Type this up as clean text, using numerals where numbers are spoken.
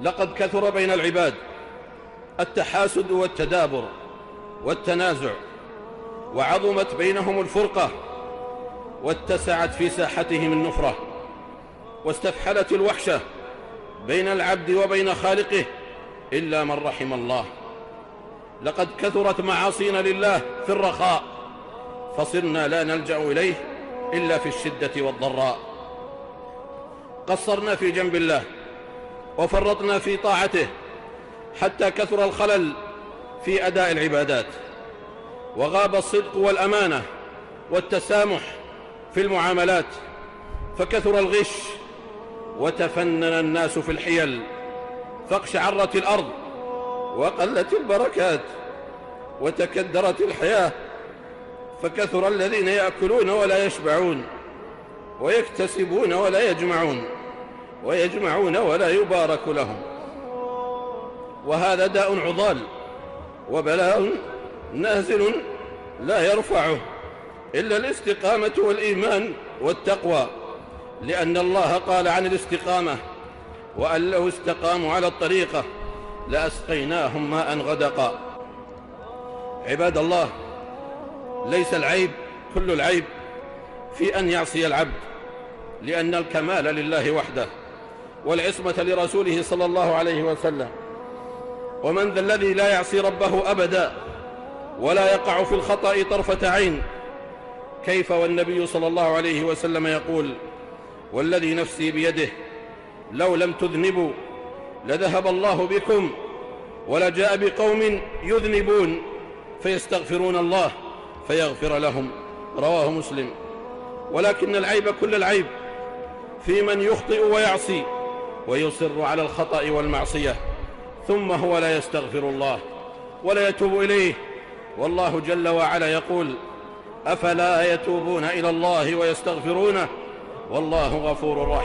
لقد كثر بين العباد التحاسد والتدابر والتنازع، وعظمت بينهم الفرقة، واتسعت في ساحتهم النفرة، واستفحلت الوحشة بين العبد وبين خالقه إلا من رحم الله. لقد كثرت معاصينا لله في الرخاء، فصرنا لا نلجأ إليه إلا في الشدة والضراء. قصرنا في جنب الله وفرطنا في طاعته، حتى كثر الخلل في أداء العبادات، وغاب الصدق والأمانة والتسامح في المعاملات، فكثر الغش، وتفنن الناس في الحيل، فاقشعرت الأرض وقلت البركات، وتكدرت الحياة، فكثر الذين يأكلون ولا يشبعون، ويكتسبون ولا يجمعون، ويجمعون ولا يبارك لهم. وهذا داء عضال وبلاء نازل لا يرفعه إلا الاستقامة والإيمان والتقوى، لأن الله قال عن الاستقامة: وأن لو استقاموا على الطريقة لأسقيناهم ماء غدقا. عباد الله، ليس العيب كل العيب في أن يعصي العبد، لأن الكمال لله وحده، والعصمة لرسوله صلى الله عليه وسلم. ومن ذا الذي لا يعصي ربه أبدا ولا يقع في الخطأ طرفة عين؟ كيف والنبي صلى الله عليه وسلم يقول: والذي نفسي بيده لو لم تذنبوا لذهب الله بكم ولجاء بقوم يذنبون فيستغفرون الله فيغفر لهم. رواه مسلم. ولكن العيب كل العيب في من يخطئ ويعصي ويصر على الخطأ والمعصية، ثم هو لا يستغفر الله ولا يتوب إليه. والله جل وعلا يقول: أفلا يتوبون إلى الله ويستغفرونه والله غفور رحيم.